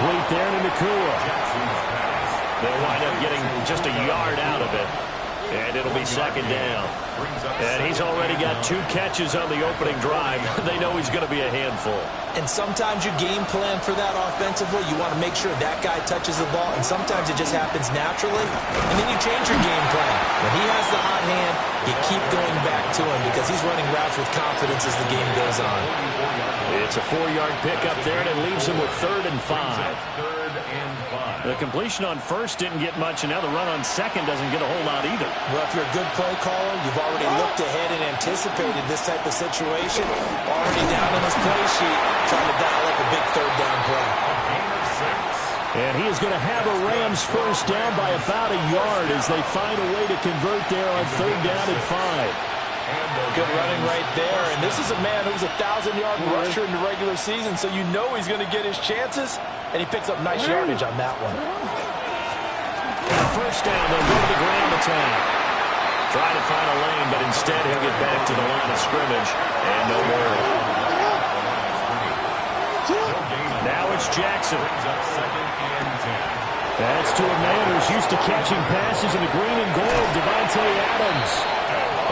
incomplete there to Nakua. They'll wind up getting just a yard out of it. And it'll be second down. And he's already got 2 catches on the opening drive. They know he's going to be a handful. And sometimes you game plan for that offensively. You want to make sure that guy touches the ball, and sometimes it just happens naturally. And then you change your game plan. When he has the hot hand, you keep going back to him because he's running routes with confidence as the game goes on. It's a 4-yard pickup there, and it leaves him with 3rd and 5. The completion on first didn't get much, and now the run on second doesn't get a whole lot either. Well, if you're a good play caller, you've already looked ahead and anticipated this type of situation. Already down on his play sheet, trying to dial up a big 3rd down play. And he is going to have a Rams first down by about a yard as they find a way to convert there on 3rd down and 5. Good running right there. And this is a man who's a 1,000-yard rusher in the regular season, so you know he's going to get his chances. And he picks up nice yardage on that one. First down, they'll go to the ground attack. Try to find a lane, but instead he'll get back to the line of scrimmage. And no more. Now it's Jackson. That's to a man who's used to catching passes in the green and gold, Devontae Adams.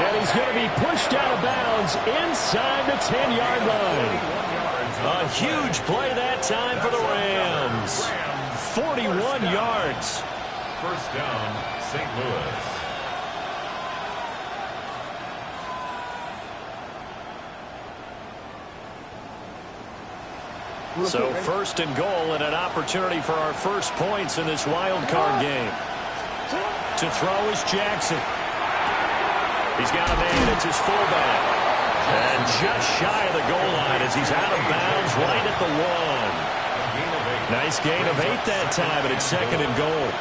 And he's going to be pushed out of bounds inside the 10-yard line. A huge play that time for the Rams. 41 yards. First down, St. Louis. So 1st and goal and an opportunity for our first points in this wild card game. To throw is Jackson. He's got a man. It's his fullback. And just shy of the goal line as he's out of bounds right at the 1. Nice gain of 8 that time, and it's 2nd and goal.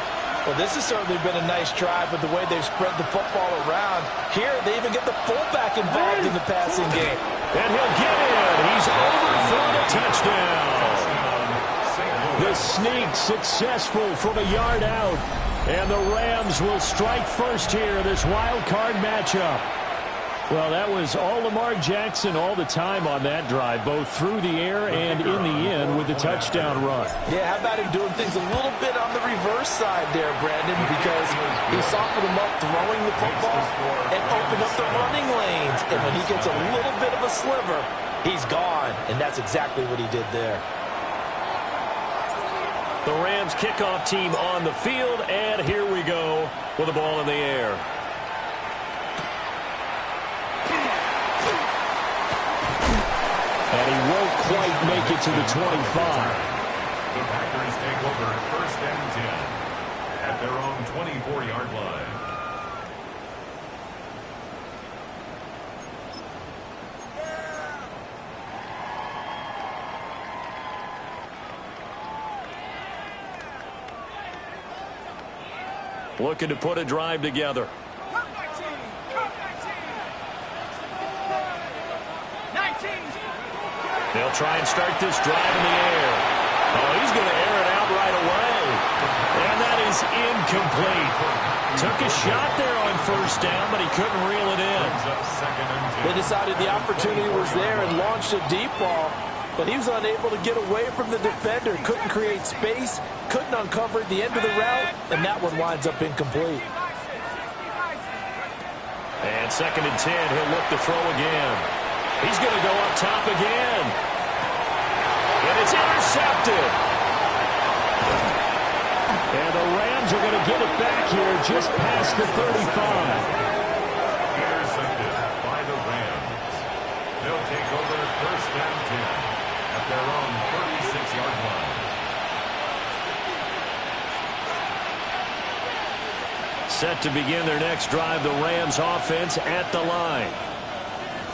Well, this has certainly been a nice drive with the way they've spread the football around. Here, they even get the fullback involved in the passing game. And he'll get in. He's over for the touchdown. The sneak successful from a yard out. And the Rams will strike first here in this wild card matchup. Well, that was all Lamar Jackson all the time on that drive, both through the air and in the end with the touchdown run. Yeah, how about him doing things a little bit on the reverse side there, Brandon, because he softened him up throwing the football and opened up the running lanes. And when he gets a little bit of a sliver, he's gone. And that's exactly what he did there. The Rams kickoff team on the field, and here we go with the ball in the air. And he won't quite make it to the 25. The Packers take over 1st and 10 at their own 24-yard line. Looking to put a drive together. They'll try and start this drive in the air. Oh, he's going to air it out right away. And that is incomplete. Took a shot there on 1st down, but he couldn't reel it in. They decided the opportunity was there and launched a deep ball, but he was unable to get away from the defender. Couldn't create space, couldn't uncover the end of the route, and that one winds up incomplete. And 2nd and 10, he'll look to throw again. He's going to go up top again. And it's intercepted. And the Rams are going to get it back here just past the 35. Intercepted by the Rams. They'll take over 1st and 10 at their own 36-yard line. Set to begin their next drive, the Rams offense at the line.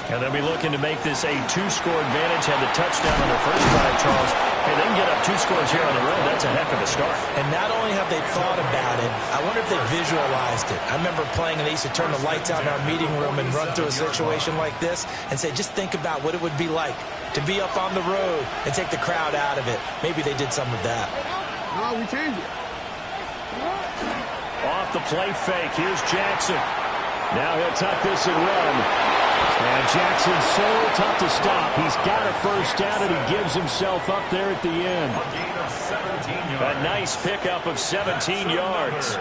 And they'll be looking to make this a 2-score advantage. Had the touchdown on their first drive, Charles. Hey, they can get up 2 scores here on the road. That's a heck of a start. And not only have they thought about it, I wonder if they visualized it. I remember playing and they used to turn the lights out in our meeting room and run through a situation like this and say, just think about what it would be like to be up on the road and take the crowd out of it. Maybe they did some of that. No, we changed it. Off the play fake, here's Jackson. Now he'll tuck this and run. And Jackson's so tough to stop. He's got a first down, and he gives himself up there at the end. A nice pickup of 17 yards.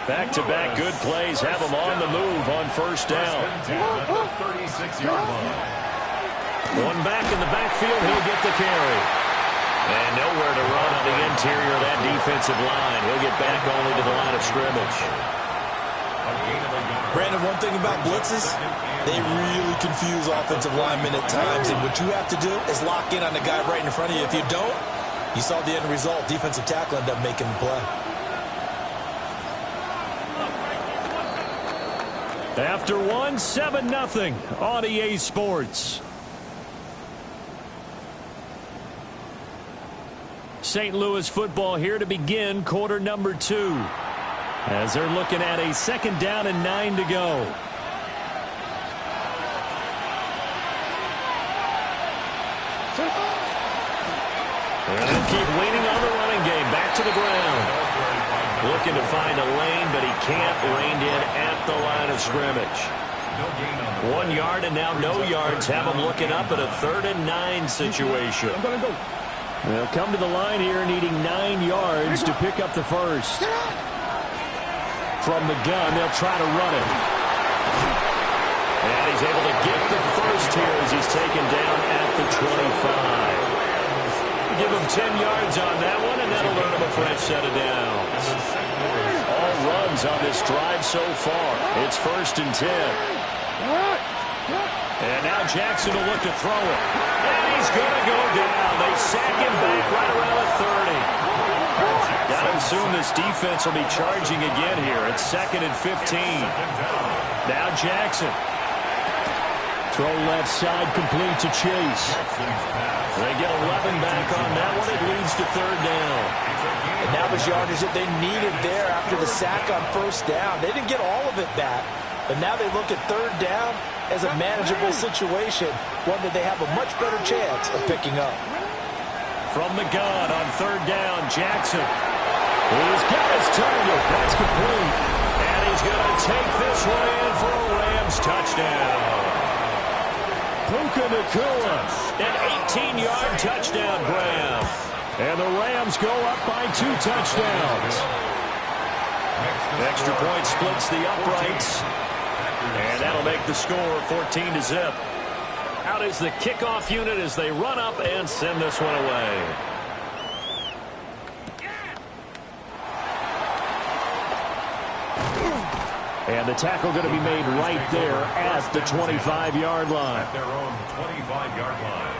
Back-to-back good plays have him on the move on first down. One back in the backfield, he'll get the carry. And nowhere to run on the interior of that defensive line. He'll get back only to the line of scrimmage. Brandon, one thing about blitzes, they really confuse offensive linemen at times. And what you have to do is lock in on the guy right in front of you. If you don't, you saw the end result. Defensive tackle ended up making the play. After one, 7-0 on EA Sports. St. Louis football here to begin quarter number 2. As they're looking at a 2nd down and 9 to go. And they'll keep leaning on the running game. Back to the ground. Looking to find a lane, but he can't. Reined in at the line of scrimmage. 1 yard and now no yards. Have him looking up at a 3rd and 9 situation. They'll come to the line here needing 9 yards to pick up the first. From the gun, they'll try to run it. And he's able to get the first here as he's taken down at the 25. Give him 10 yards on that one, and that'll earn him a fresh set of downs. All runs on this drive so far. It's 1st and 10. And now Jackson will look to throw it. And he's going to go down. They sack him back right around the 30. Got to assume this defense will be charging again here. It's 2nd and 15. Now Jackson. Throw left side, complete to Chase. They get 11 back on that one. It leads to 3rd down. And now the yardage that they needed there after the sack on 1st down. They didn't get all of it back, but now they look at 3rd down as a manageable situation, one that they have a much better chance of picking up. From the gun on 3rd down, Jackson. He's got his target. That's complete. And he's going to take this one in for a Rams touchdown. Puka Nacua. An 18-yard touchdown grab. And the Rams go up by 2 touchdowns. Extra point splits the uprights. And that'll make the score 14-0. Out is the kickoff unit as they run up and send this one away. And the tackle going to be made right there at the 25-yard line. At their own 25-yard line.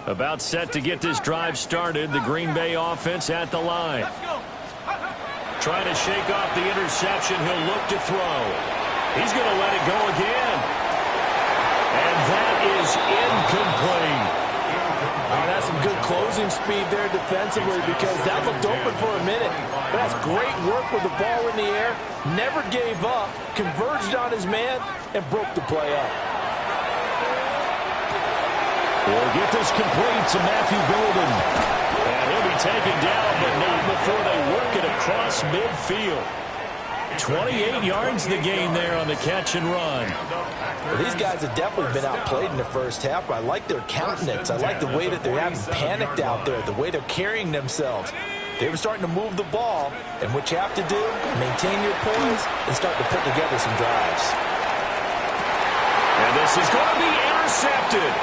About set to get this drive started. The Green Bay offense at the line. Trying to shake off the interception. He'll look to throw. He's going to let it go again. And that is incomplete. Oh, that's some good closing speed there defensively because that looked open for a minute. But that's great work with the ball in the air. Never gave up. Converged on his man and broke the play up. We'll get this complete to Matthew Golden. And he'll be taken down, but not before they work it across midfield. 28 yards the gain there on the catch and run. Well, these guys have definitely been outplayed in the first half. I like their countenance. I like the way that they haven't panicked out there, the way they're carrying themselves. They were starting to move the ball, and what you have to do, maintain your poise and start to put together some drives. And this is going to be intercepted.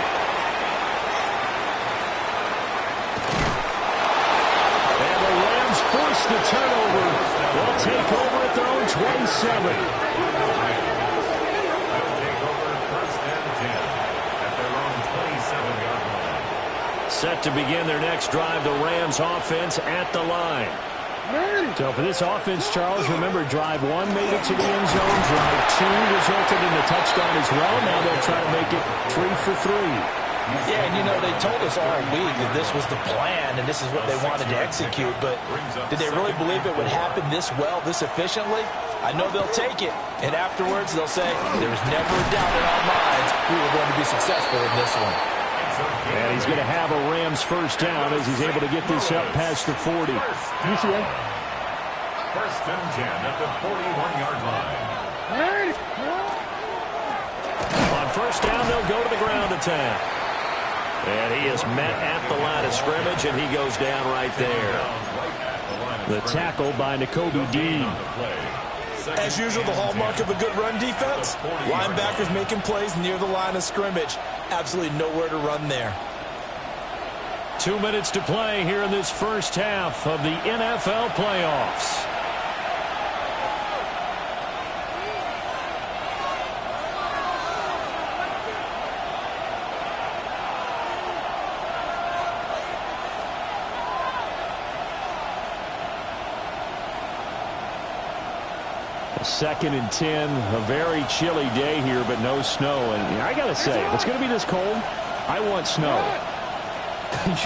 And the Rams force the turnover. They'll take over at their own 27. Set to begin their next drive, the Rams offense at the line. So for this offense, Charles, remember drive 1 made it to the end zone. Drive 2 resulted in a touchdown as well. Now they'll try to make it 3 for 3. Yeah, and you know, they told us all week that this was the plan and this is what they wanted to execute, but did they really believe it would happen this well, this efficiently? I know they'll take it, and afterwards they'll say, there was never a doubt in our minds we were going to be successful in this one. And he's going to have a Rams first down as he's able to get this up past the 40. First and 10 at the 41-yard line. On first down, they'll go to the ground attack. And he is met at the line of scrimmage, and he goes down right there. The tackle by Nakobe Dean. As usual, the hallmark of a good run defense, linebackers making plays near the line of scrimmage. Absolutely nowhere to run there. 2 minutes to play here in this first half of the NFL playoffs. Second and 10, a very chilly day here, but no snow. And I got to say, if it's going to be this cold, I want snow.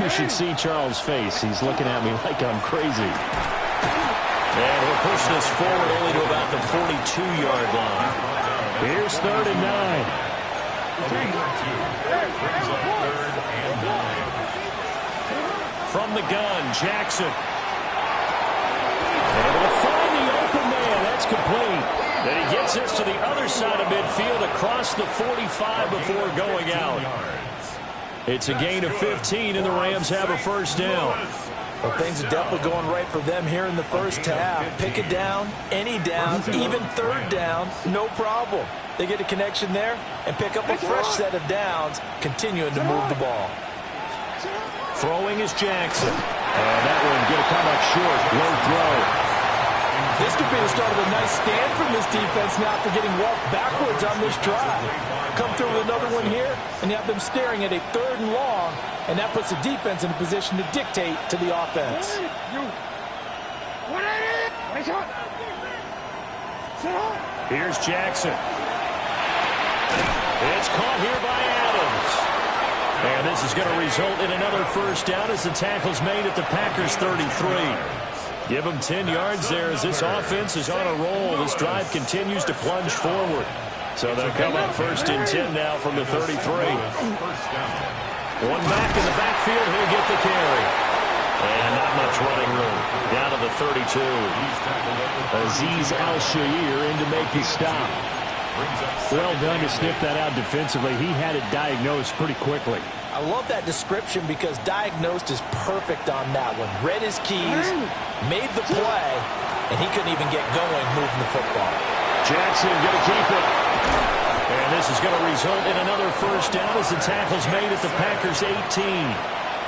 You should see Charles' face. He's looking at me like I'm crazy. And we're pushing this forward only to about the 42-yard line. Here's 3rd and 9. From the gun, Jackson. Able to find the open man. That's complete. Then he gets this to the other side of midfield across the 45 before going out. It's a gain of 15, and the Rams have a first down. Well, things are definitely going right for them here in the first half. Pick it down, any down, even 3rd down, no problem. They get a connection there and pick up a fresh set of downs, continuing to move the ball. Throwing is Jackson. And that one going to come up short. Low throw. This could be the start of a nice stand from this defense now after getting walked backwards on this drive. Come through with another one here, and you have them staring at a 3rd and long, and that puts the defense in a position to dictate to the offense. Here's Jackson. It's caught here by Adams. And this is going to result in another first down as the tackle's made at the Packers' 33. Give them 10 yards there as this offense is on a roll. This drive continues to plunge forward. So they'll come up 1st and 10 now from the 33. One back in the backfield. He'll get the carry. And not much running room. Down to the 32. Azeez Al-Shaair in to make his stop. Well done to sniff that out defensively. He had it diagnosed pretty quickly. I love that description because diagnosed is perfect on that one. Read his keys, made the play, and he couldn't even get going moving the football. Jackson going to keep it. And this is going to result in another first down as the tackle's made at the Packers' 18.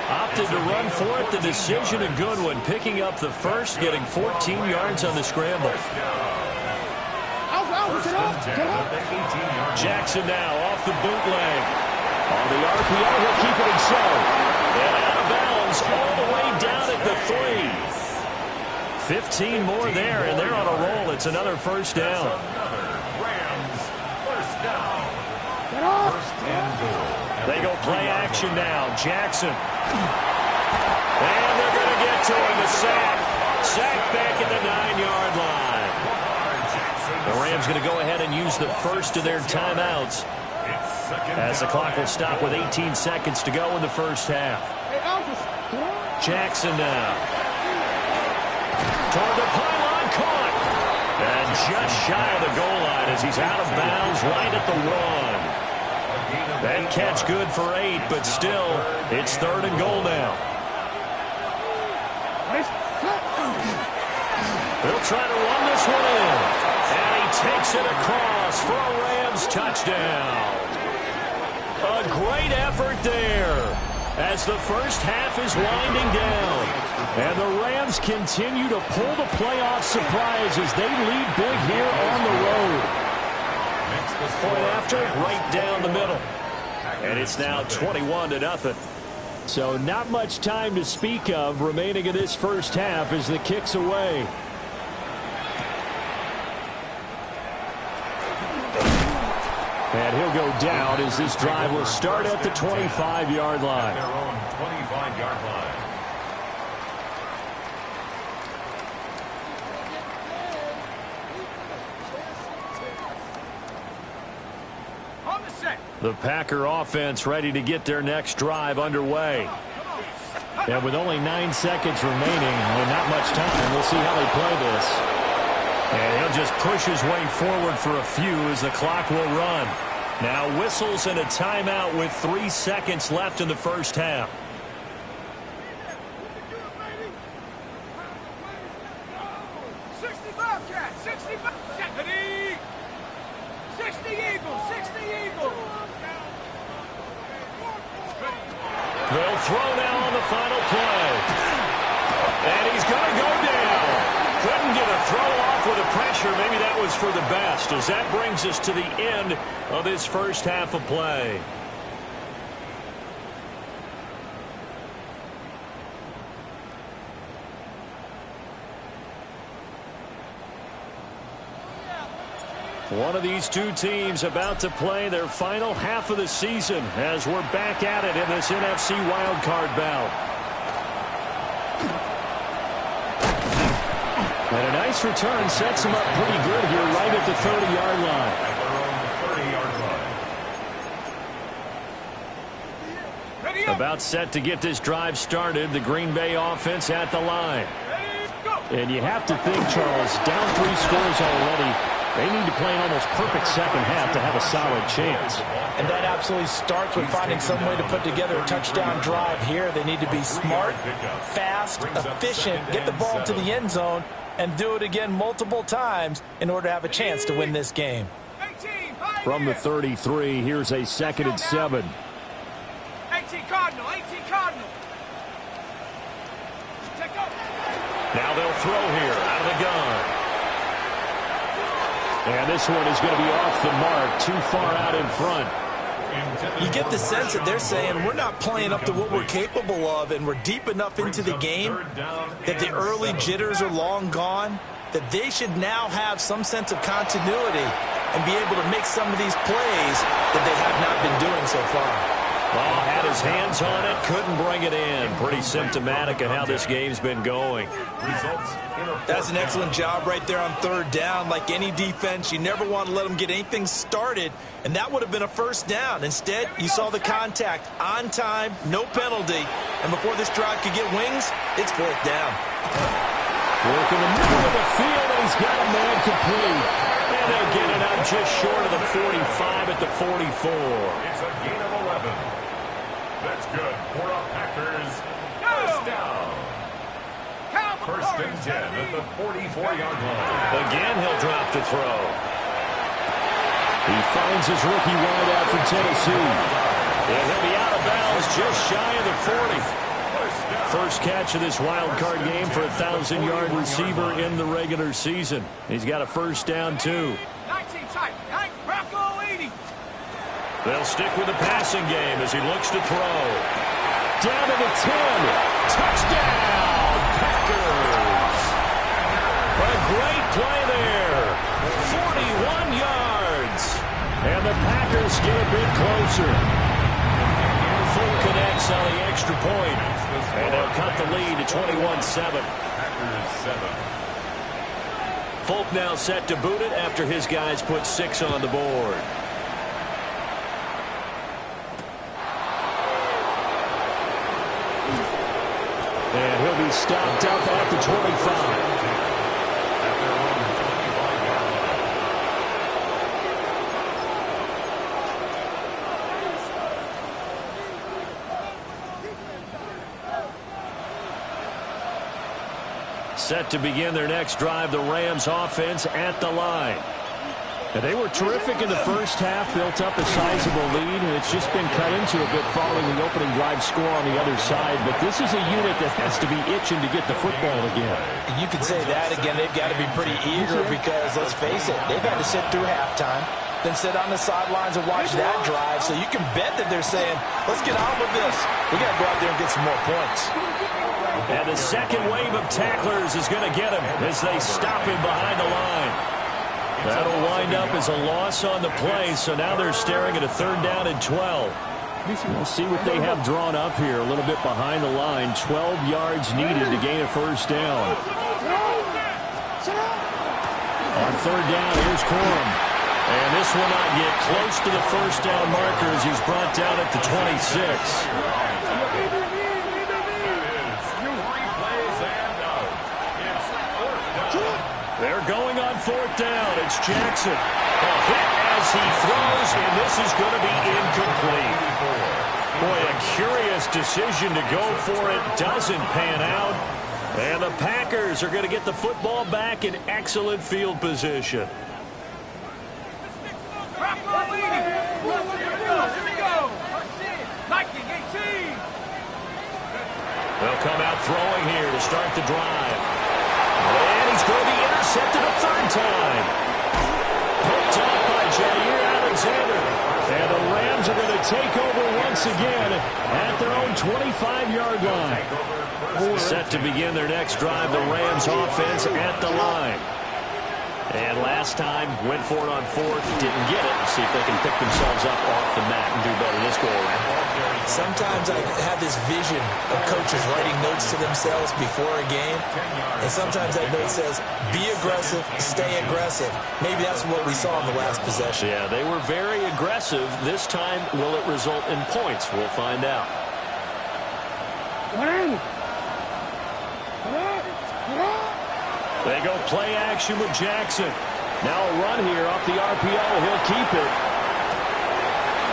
Opted to run for it. The decision a good one. Picking up the first, getting 14 yards on the scramble. Jackson now off the bootleg. On the RPO, he'll keep it himself. And out of bounds all the way down at the 3. 15 more there, and they're on a roll. It's another first down. They go play action now. Jackson. And they're going to get to him. A sack. Sack back at the 9-yard line. The Rams going to go ahead and use the first of their timeouts as the clock will stop with 18 seconds to go in the first half. Jackson now. Toward the pylon, caught. And just shy of the goal line as he's out of bounds right at the 1. That catch good for 8, but still, it's 3rd and goal now. They'll try to run this one in. And he takes it across for a Rams touchdown. A great effort there as the first half is winding down. And the Rams continue to pull the playoff surprise as they lead big here on the road. Point after, right down the middle. And it's now 21-0. So not much time to speak of remaining in this first half as the kick's away. And he'll go down as this drive will start at the 25-yard line. Their own 25-yard line. On the The Packer offense ready to get their next drive underway. And with only 9 seconds remaining and not much time, we'll see how they play this. And he'll just push his way forward for a few as the clock will run. Now whistles and a timeout with 3 seconds left in the first half. They'll throw now on the final play. And he's going to go down. Couldn't get a throw off with the pressure. Maybe that was for the best, as that brings us to the end of this first half of play. One of these two teams about to play their final half of the season as we're back at it in this NFC wildcard bout. And a nice return sets him up pretty good here right at the 30-yard line. At their own 30-yard line. About set to get this drive started, the Green Bay offense at the line. And you have to think, Charles, down 3 scores already. They need to play an almost perfect second half to have a solid chance. And that absolutely starts with finding some way to put together a touchdown drive here. They need to be smart, fast, efficient, get the ball to the end zone, and do it again multiple times in order to have a chance to win this game. From the 33, here's a 2nd and 7. 18 Cardinal, 18 Cardinal. Now they'll throw here out of the gun. And this one is going to be off the mark, too far out in front. You get the sense that they're saying we're not playing up to what we're capable of, and we're deep enough into the game that the early jitters are long gone, that they should now have some sense of continuity and be able to make some of these plays that they have not been doing so far. Ball had his hands on it, couldn't bring it in. Pretty symptomatic of how this game's been going. That's an excellent job right there on 3rd down. Like any defense, you never want to let them get anything started, and that would have been a 1st down. Instead, you saw the contact on time, no penalty, and before this drive could get wings, it's 4th down. Work in the middle of the field, and he's got a man complete. And they'll get it out just short of the 45 at the 44. It's a gain of 11. That's good for the Packers. 1st down. 1st and 10 at the 44-yard line. Again, he'll drop to throw. He finds his rookie wideout for Tennessee. And he'll be out of bounds just shy of the 40. First catch of this wild card game for a 1,000-yard receiver in the regular season. He's got a 1st down, too. 19 tight. Hank Bracco 80. They'll stick with the passing game as he looks to throw. Down to the 10. Touchdown, Packers. A great play there. 41 yards. And the Packers get a bit closer. Full connects on the extra point. And they'll cut the lead to 21-7. Packers 7. Folk now set to boot it after his guys put 6 on the board. And he'll be stopped up at the 25. Set to begin their next drive, the Rams offense at the line. And they were terrific in the first half, built up a sizable lead, and it's just been cut into a bit following the opening drive score on the other side. But this is a unit that has to be itching to get the football again. You could say that again. They've got to be pretty eager because, let's face it, they've had to sit through halftime, then sit on the sidelines and watch that drive. So you can bet that they're saying, let's get on with this. We got to go out there and get some more points. And the second wave of tacklers is going to get him as they stop him behind the line. That'll wind up as a loss on the play, so now they're staring at a 3rd down and 12. We'll see what they have drawn up here, a little bit behind the line. 12 yards needed to gain a 1st down. On 3rd down, here's Corum. And this will not get close to the first down marker as he's brought down at the 26. They're going on fourth down. It's Jackson. A hit as he throws, and this is going to be incomplete. Boy, a curious decision to go for it. Doesn't pan out. And the Packers are going to get the football back in excellent field position. They'll come out throwing here to start the drive. And he's going to be intercepted a third time. Picked up by Jair Alexander. And the Rams are going to take over once again at their own 25-yard line. Set to begin their next drive, the Rams offense at the line. And last time, went for it on fourth, didn't get it. See if they can pick themselves up off the mat and do better this go-around. Sometimes I have this vision of coaches writing notes to themselves before a game, and sometimes that note says, be aggressive, stay aggressive. Maybe that's what we saw in the last possession. Yeah, they were very aggressive. This time, will it result in points? We'll find out. They go play action with Jackson. Now a run here off the RPO. He'll keep it.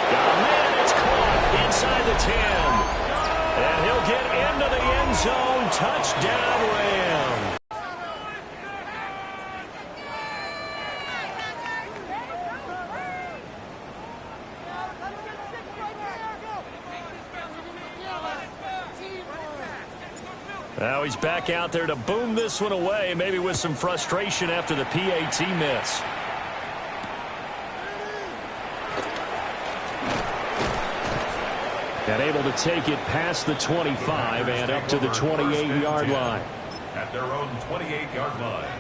Got a man. It's caught inside the 10. And he'll get into the end zone. Touchdown, Rams. Now he's back out there to boom this one away, maybe with some frustration after the PAT miss. And able to take it past the 25 and up to the 28-yard line. At their own 28-yard line.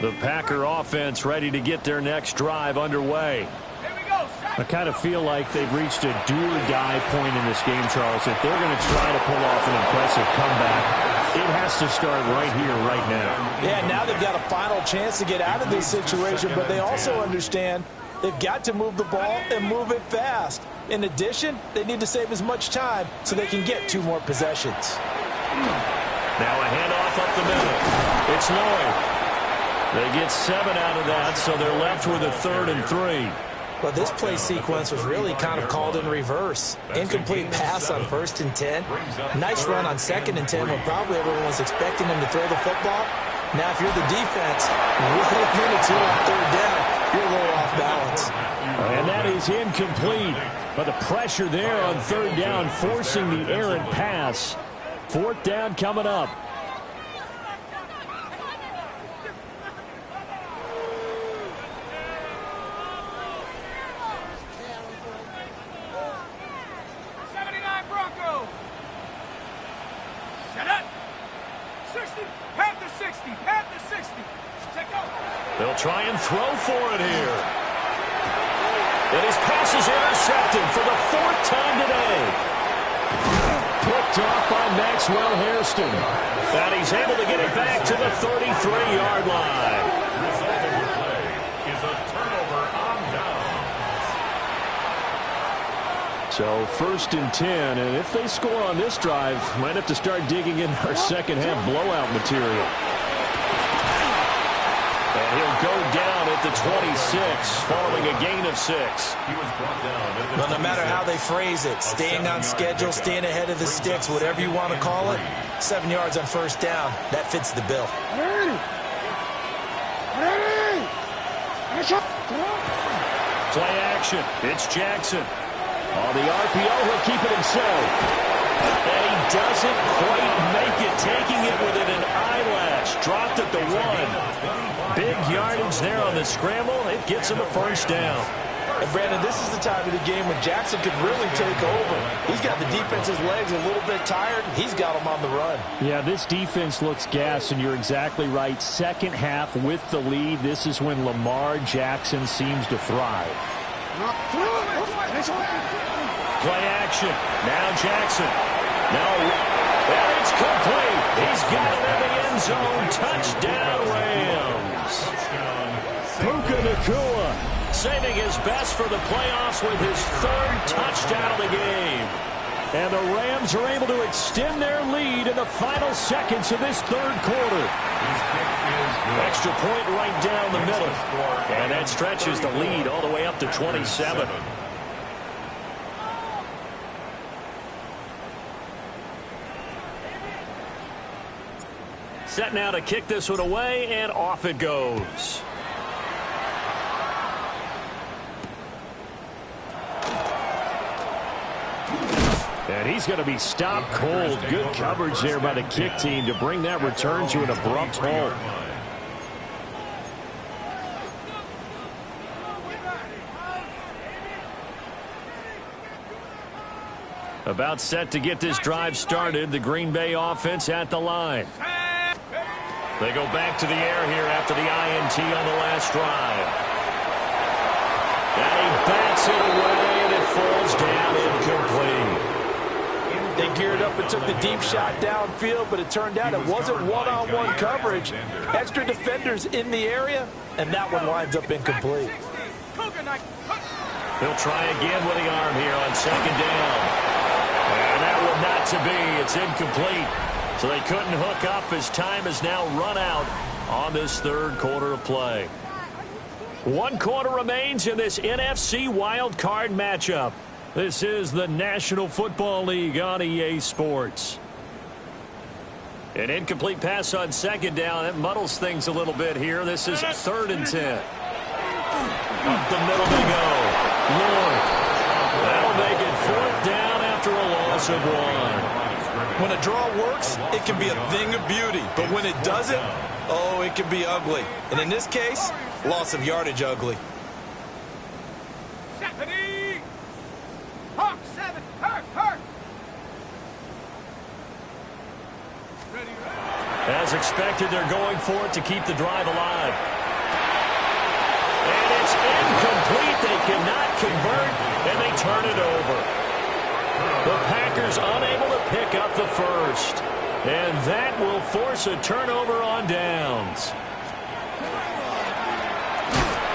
The Packer offense ready to get their next drive underway. I kind of feel like they've reached a do-or-die point in this game, Charles. If they're going to try to pull off an impressive comeback, it has to start right here, right now. Yeah, now they've got a final chance to get out of this situation, but they also understand they've got to move the ball and move it fast. In addition, they need to save as much time so they can get 2 more possessions. Now a handoff up the middle. It's Lloyd. They get 7 out of that, so they're left with a 3rd and 3. Well, this play sequence was really kind of called in reverse. Incomplete pass on 1st and 10. Nice run on 2nd and 10 when probably everyone was expecting him to throw the football. Now, if you're the defense, with a minute 2 on 3rd down, you're a little off balance. And that is incomplete. But the pressure there on 3rd down, forcing the errant pass. 4th down coming up. They'll try and throw for it here. And his pass is intercepted for the 4th time today. Picked off by Maxwell Hairston. And he's able to get it back to the 33-yard line. Resulting play is a turnover on down. So 1st and 10, and if they score on this drive, might have to start digging in our second half blowout material. And he'll go down at the 26 following a gain of 6. He was brought down. Well, no matter how they phrase it, staying on schedule, staying ahead of the sticks, whatever you want to call it, 7 yards on 1st down, that fits the bill. Play action. It's Jackson. On the RPO, he'll keep it himself. And he doesn't quite make it, taking it within an eyelash. Dropped at the 1. Big yardage there on the scramble. It gets him a 1st down. And Brandon, this is the time of the game when Jackson could really take over. He's got the defense's legs a little bit tired. He's got them on the run. Yeah, this defense looks gassed, and you're exactly right. Second half with the lead, this is when Lamar Jackson seems to thrive. Play action. Now Jackson. And it's complete. He's got it in the end zone. Touchdown, Rams. Puka Nacua saving his best for the playoffs with his third touchdown of the game. And the Rams are able to extend their lead in the final seconds of this third quarter. Extra point right down the middle. And that stretches the lead all the way up to 27. Set now to kick this one away, and off it goes. And he's going to be stopped cold. Good coverage there by the kick team to bring that return to an abrupt halt. About set to get this drive started. The Green Bay offense at the line. They go back to the air here after the INT on the last drive. And he bats it away, and it falls down incomplete. They geared up and took the deep shot downfield, but it turned out it wasn't one-on-one coverage. Extra defenders in the area, and that one winds up incomplete. He'll try again with the arm here on second down. And that will not to be. It's incomplete. So they couldn't hook up as time has now run out on this third quarter of play. 1 quarter remains in this NFC wild card matchup. This is the National Football League on EA Sports. An incomplete pass on second down. That muddles things a little bit here. This is 3rd and 10. Up the middle they go. Lord. That'll make it 4th down after a loss of 1. When a draw works, it can be a thing of beauty. But when it doesn't, oh, it can be ugly. And in this case, loss of yardage ugly. As expected, they're going for it to keep the drive alive. And it's incomplete. They cannot convert, and they turn it over. The Packers unable to pick up the first. And that will force a turnover on downs.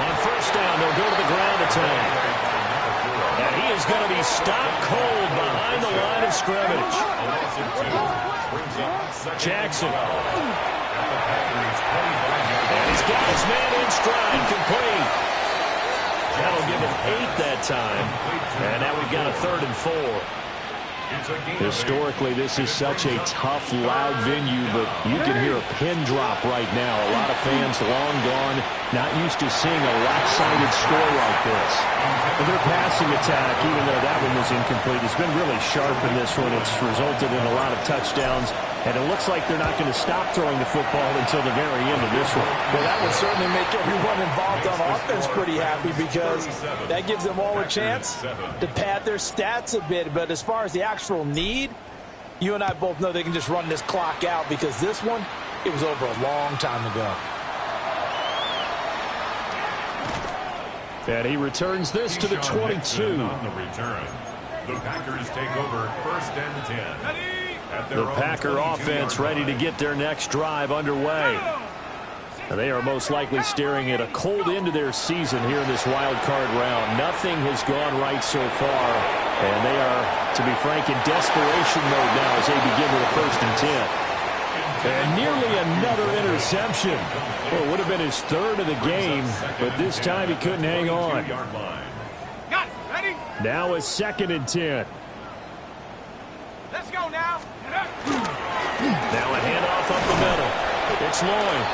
On first down, they'll go to the ground attack. And he is going to be stopped cold behind the line of scrimmage. Jackson. And he's got his man in stride, complete. That'll give him 8 that time. And now we've got a 3rd and 4. Historically, this is such a tough, loud venue, but you can hear a pin drop right now. A lot of fans long gone, not used to seeing a lopsided score like this. But their passing attack, even though that one was incomplete, has been really sharp in this one. It's resulted in a lot of touchdowns, and it looks like they're not going to stop throwing the football until the very end of this one. Well, that would certainly make everyone involved on offense pretty happy because that gives them all a chance to pad their stats a bit. But as far as the actual need, you and I both know they can just run this clock out because this one, it was over a long time ago. And he returns this to the 22. On the return, the Packers take over 1st and 10. The Packer offense ready to get their next drive underway. And they are most likely staring at a cold end to their season here in this wild card round. Nothing has gone right so far, and they are, to be frank, in desperation mode now as they begin with a 1st and 10. And nearly another interception. Well, it would have been his 3rd of the game, but this time he couldn't hang on. Got it. Ready? Now a 2nd and 10. Let's go now. Now a handoff up the middle. It's Lloyd.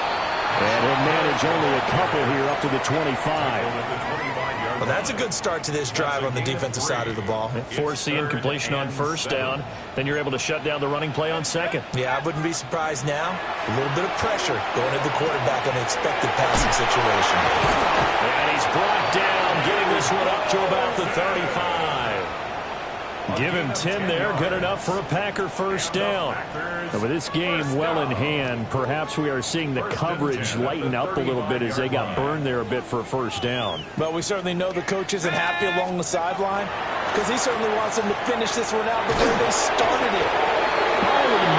And he'll manage only a couple here up to the 25. Well, that's a good start to this drive on the defensive side of the ball. Force the incompletion on first down. Then you're able to shut down the running play on second. Yeah, I wouldn't be surprised now. A little bit of pressure going at the quarterback in an expected passing situation. And he's brought down, getting this one up to about the 35. Give him 10 there, good enough for a Packer first down. And with this game well in hand, perhaps we are seeing the coverage lighten up a little bit as they got burned there a bit for a first down. But we certainly know the coach isn't happy along the sideline because he certainly wants them to finish this one out the way they started it.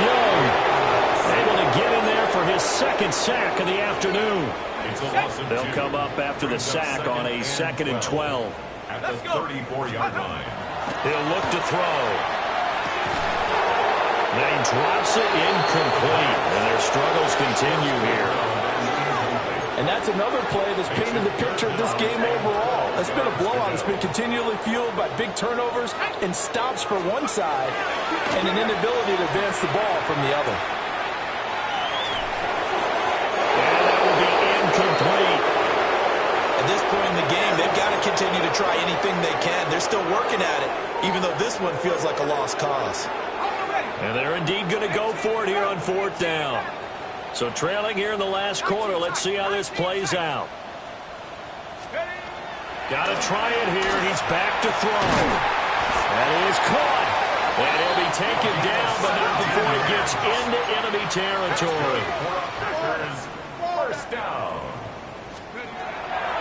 Young able to get in there for his second sack of the afternoon. They'll come up after the sack on a 2nd and 12. At the 34-yard line. He'll look to throw. Then he drops it incomplete. And their struggles continue here. And that's another play that's painted the picture of this game overall. It's been a blowout. It's been continually fueled by big turnovers and stops for one side and an inability to advance the ball from the other. And that will be incomplete. At this point in the game, they've got to continue to try anything they can. They're still working at it, even though this one feels like a lost cause. And they're indeed going to go for it here on 4th down. So trailing here in the last quarter, let's see how this plays out. Got to try it here. He's back to throw. That is caught. And he'll be taken down, but not before he gets into enemy territory. First down.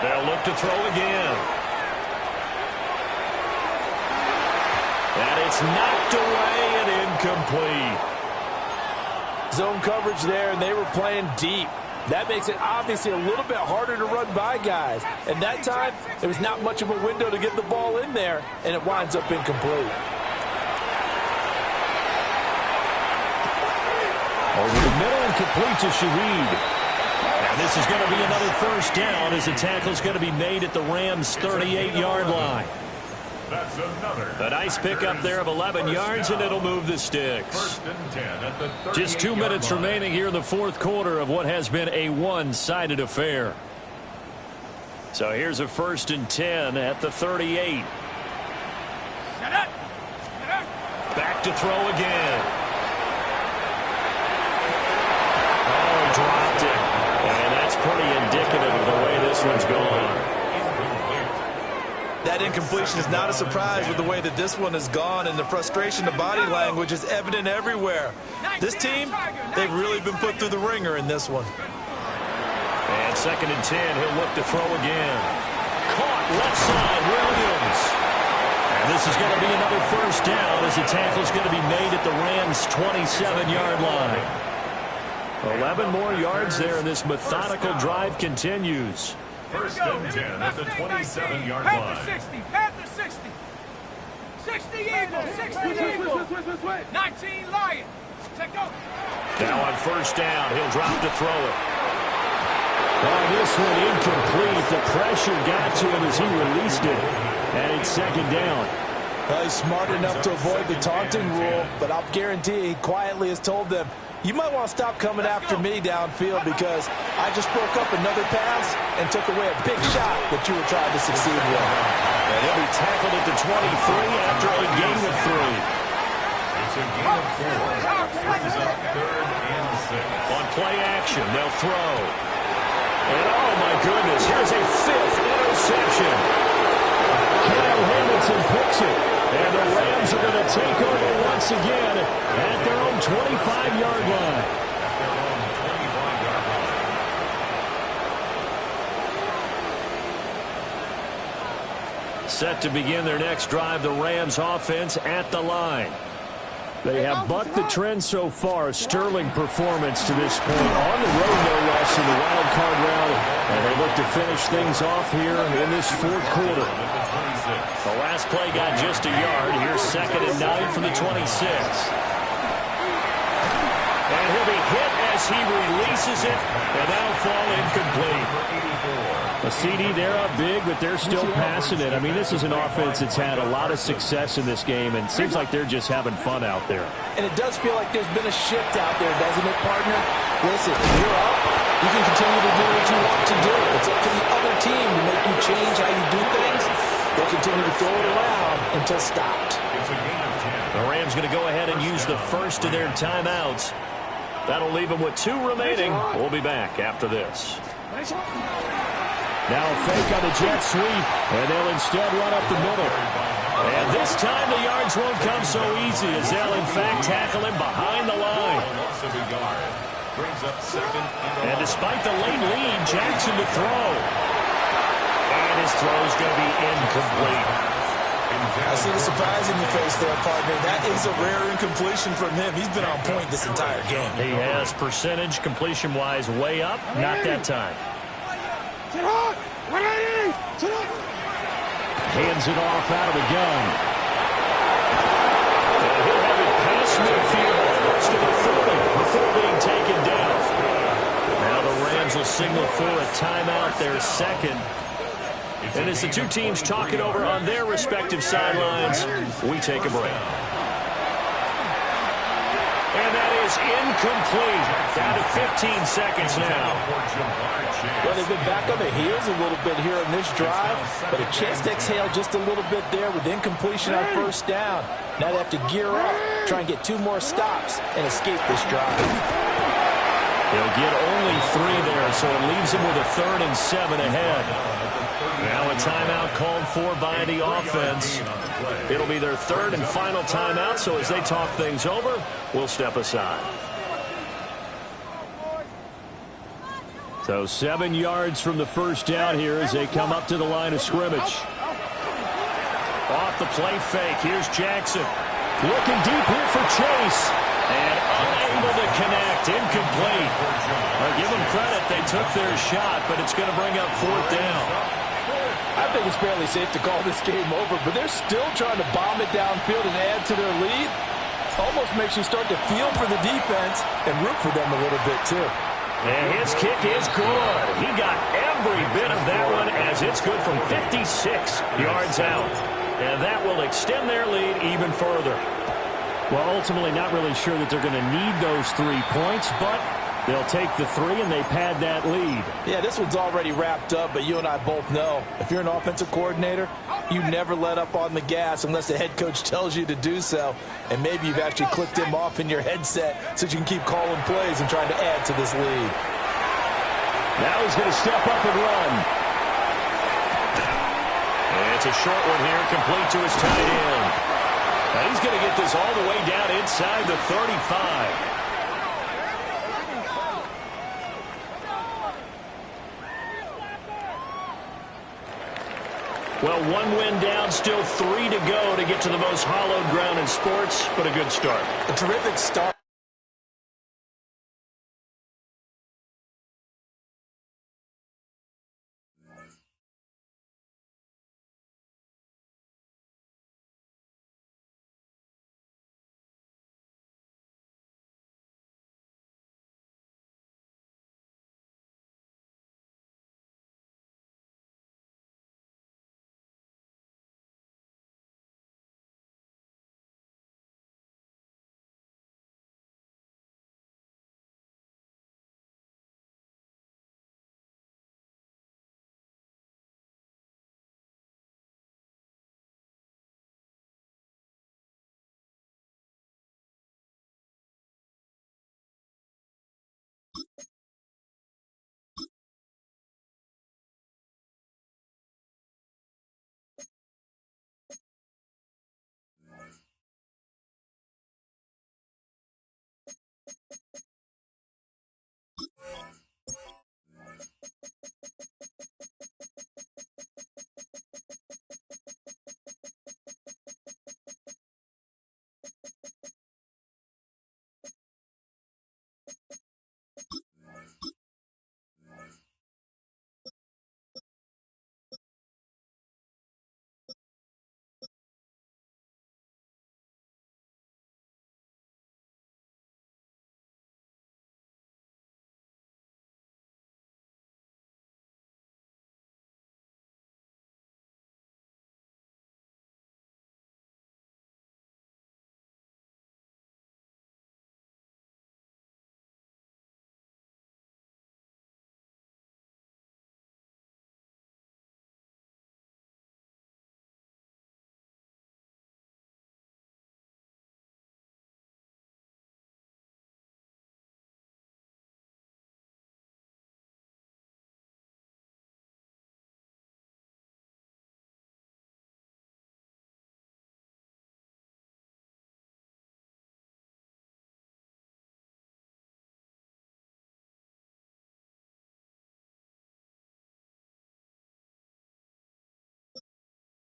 They'll look to throw again. And it's knocked away and incomplete. Zone coverage there, and they were playing deep. That makes it obviously a little bit harder to run by guys. And that time, there was not much of a window to get the ball in there, and it winds up incomplete. Over the middle and complete to Shaheed. And this is going to be another first down as the tackle's going to be made at the Rams' 38-yard line. That's another. A nice pickup there of 11 yards, and it'll move the sticks. First and 10 at the 38-yard Just 2 minutes line. remaining here in the 4th quarter of what has been a one-sided affair. So here's a 1st and 10 at the 38. Back to throw again. Oh, he dropped it. And that's pretty indicative of the way this one's gone. That incompletion is not a surprise with the way that this one has gone, and the frustration, the body language is evident everywhere. This team, they've really been put through the ringer in this one. And 2nd and 10, he'll look to throw again. Caught left side, Williams. And this is going to be another first down as the tackle's going to be made at the Rams' 27-yard line. 11 more yards there, and this methodical drive continues. First and 10 at the 27-yard line. Panther 60, Panther 60. 60 Eagles, 60 Eagles. 19 Lions. Take over. Now on first down, he'll drop to throw it. Oh, this one incomplete. The pressure got to him as he released it. And it's 2nd down. Well, he's smart enough to avoid the taunting rule, but I'll guarantee he quietly has told them, you might want to stop coming after me downfield because I just broke up another pass and took away a big shot that you were trying to succeed with. And he'll be tackled at the 23 after a gain of 3. It's a gain of 4. Brings up 3rd and 6. On play action, they'll throw. And oh my goodness, here's a 5th interception. Kyle Hamilton picks it. And the Rams are going to take over once again at their own 25-yard line. At their own 25-yard line. Set to begin their next drive, the Rams offense at the line. They have bucked the trend so far. A sterling performance to this point. On the road, no less, in the wild card round. And they look to finish things off here in this 4th quarter. The last play got just a yard. Here's 2nd and 9 from the 26. And he'll be hit as he releases it. And that'll fall incomplete. A CD, they're up big, but they're still passing it. I mean, this is an offense that's had a lot of success in this game, and it seems like they're just having fun out there. And it does feel like there's been a shift out there, doesn't it, partner? Listen, you're up, You can continue to do what you want to do. It's up to the other team to make you change how you do things. They'll continue to throw it around until stopped. The Rams going to go ahead and use the first of their timeouts. That'll leave them with 2 remaining. We'll be back after this. Now a fake on the jet sweep, and they'll instead run up the middle. And this time the yards won't come so easy as they'll in fact tackle him behind the line. And despite the late lead, Jackson to throw. And his throw's going to be incomplete. I see the surprise in your face there, partner. That is a rare incompletion from him. He's been on point this entire game. He has percentage completion-wise way up. Not that time. Hands it off out of the gun. And he'll have it past midfield. Close to the 40 before being taken down. Now the Rams will signal for a timeout, their second. And as the 2 teams talk it over on their respective sidelines, we take a break. And that is incomplete. Down to 15 seconds now. Well, they've been back on their heels a little bit here on this drive, but a chance to exhale just a little bit there with incompletion on first down. Now they have to gear up, try and get 2 more stops, and escape this drive. They'll get only 3 there, so it leaves them with a 3rd and 7 ahead. Now a timeout called for by the offense. It'll be their 3rd and final timeout, so as they talk things over, we'll step aside. So 7 yards from the first down here as they come up to the line of scrimmage. Off the play fake, here's Jackson. Looking deep here for Chase. And unable to connect, incomplete. Well, give them credit, they took their shot, but it's going to bring up 4th down. I think it's fairly safe to call this game over, but they're still trying to bomb it downfield and add to their lead. Almost makes you start to feel for the defense and root for them a little bit, too. And his kick is good. He got every bit of that one as it's good from 56 yards out. And that will extend their lead even further. Well, ultimately not really sure that they're going to need those 3 points, but they'll take the 3 and they pad that lead. Yeah, this one's already wrapped up, but you and I both know if you're an offensive coordinator, you never let up on the gas unless the head coach tells you to do so. And maybe you've actually clicked him off in your headset so you can keep calling plays and trying to add to this lead. Now he's going to step up and run. And it's a short one here, complete to his tight end. And he's going to get this all the way down inside the 35. Well, 1 win down, still 3 to go to get to the most hallowed ground in sports, but a good start. A terrific start.